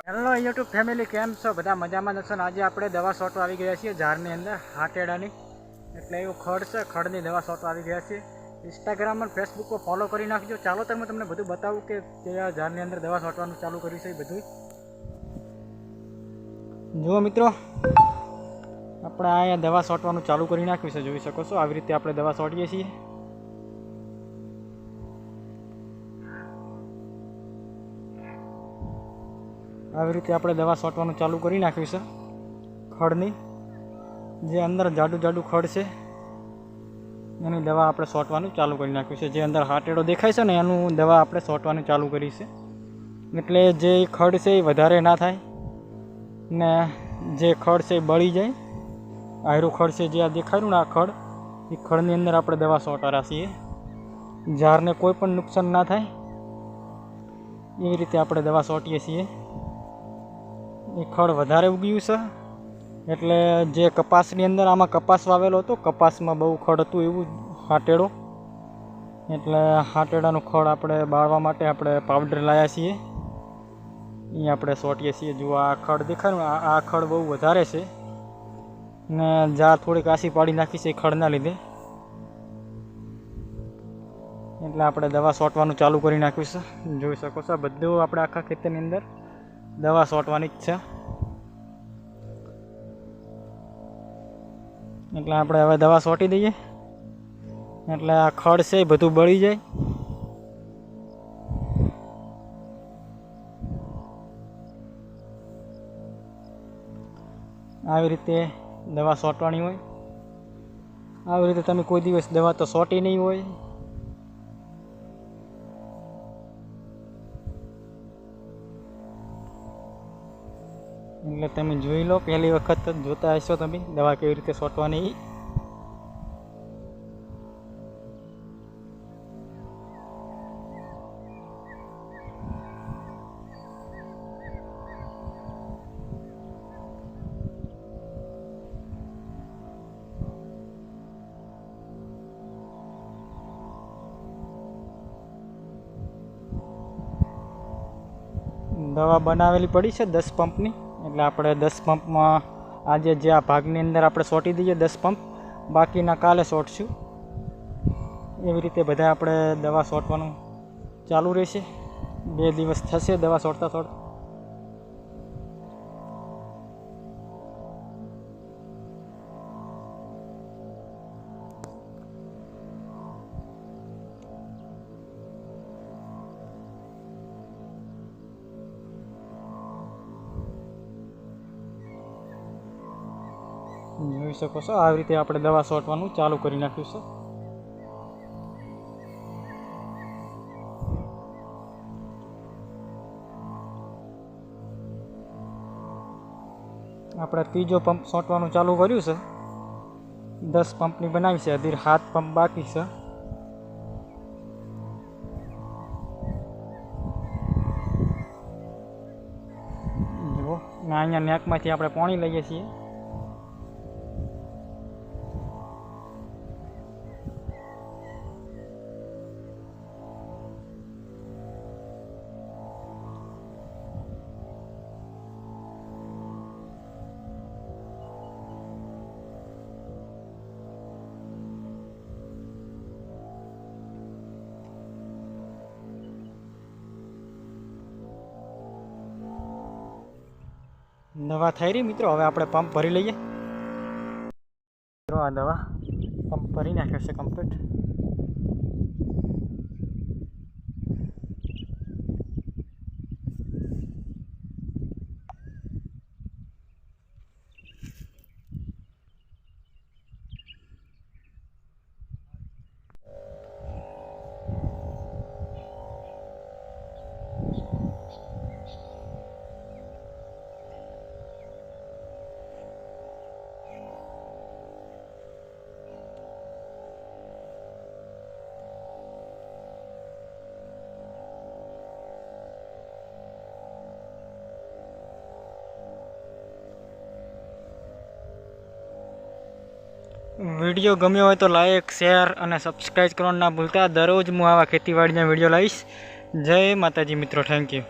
Hello YouTube family, કેમ છો? બધા મજામાં જશો ને? આજે આપણે દવા છોટવા આવી ગયા છીએ ઝાડની અંદર, હાટેડાની. એટલે એવું ખડ છે, ખડની દવા છોટવા આવી ગયા છીએ. ઇન્સ્ટાગ્રામ અને ફેસબુક પર ફોલો કરી નાખજો. ચાલો તો હું તમને બધું બતાવું કે કયા ઝાડની અંદર દવા છોટવાનું ચાલુ કર્યું છે એ બધું. જુઓ મિત્રો, આપણે અહીંયા દવા છોટવાનું ચાલુ કરી નાખ્યું છે, જોઈ શકો છો. આવી રીતે આપણે દવા છોટીએ છીએ. આવી રીતે આપણે દવા છોટવાનું ચાલુ કરી નાખ્યું છે ખડની. જે અંદર જાડું ખડ છે એની દવા આપણે છોટવાનું ચાલુ કરી નાખ્યું છે. જે અંદર હાટેડો દેખાય છે ને એનું દવા આપણે છોટવાનું ચાલુ કરી છે. એટલે જે ખડ છે એ વધારે ના થાય ને જે ખડ છે એ બળી જાય. આયરું ખડ છે જે આ દેખાયું ને, આ ખડ, એ ખડની અંદર આપણે દવા છોટારા છીએ. ઝાડને કોઈ પણ નુકસાન ના થાય એવી રીતે આપણે દવા છોટીએ છીએ. એ ખડ વધારે ઉગ્યું છે એટલે જે કપાસની અંદર, આમાં કપાસ વાવેલો હતો, કપાસમાં બહુ ખડ હતું એવું હાટેડો. એટલે હાટેડાનું ખડ આપણે બાળવા માટે આપણે પાવડર લાવ્યા છીએ. એ આપણે છોટીએ છીએ. જુઓ આ ખડ દેખાય ને, આ ખડ બહુ વધારે છે ને ઝાડ થોડીક આસી પાડી નાખી છે ખડના લીધે. એટલે આપણે દવા છોટવાનું ચાલુ કરી નાખ્યું છે, જોઈ શકો છો. બધું આપણે આખા ખેતરની અંદર દવા છોટવાની જ છે. એટલે આપણે હવે દવા છોટી દઈએ એટલે આ ખડ છે એ બધું બળી જાય. આવી રીતે દવા છોટવાની હોય. આવી રીતે તમે કોઈ દિવસ દવા તો છોટી નહીં હોય. એટલે તમે જોઈ લો, પહેલી વખત જોતા હશો તમે દવા કેવી રીતે છોટવાની. દવા બનાવેલી પડી છે 10 પંપની. એટલે આપણે 10 પંપમાં આજે જે આ ભાગની અંદર આપણે છોટી દઈએ 10 પંપ, બાકીના કાલે છોટશું. એવી રીતે બધા આપણે દવા છોટવાનું ચાલુ રહેશે. 2 દિવસ થશે દવા છોટતા. જોઈ શકો છો, આવી રીતે આપણે દવા છોટવાનું ચાલુ કરી નાખ્યું છે. આપણે ત્રીજો પંપ છોટવાનું ચાલુ કર્યું છે. 10 પંપની બનાવી છે, હજી 7 પંપ બાકી છે. જુઓ, અહીંયા નેકમાંથી આપણે પાણી લઈએ છીએ. દવા થઈ રહી મિત્રો. હવે આપણે પંપ ભરી લઈએ. આ દવા પંપ ભરી નાખ્યો છે કમ્પ્લીટ. વિડીયો ગમ્યો હોય તો લાઈક, શેર અને સબસ્ક્રાઈબ કરવાનું ના ભૂલતા. દરરોજ હું આવા ખેતીવાડીના વિડીયો લાવીશ. જય માતાજી મિત્રો, થેન્ક યુ.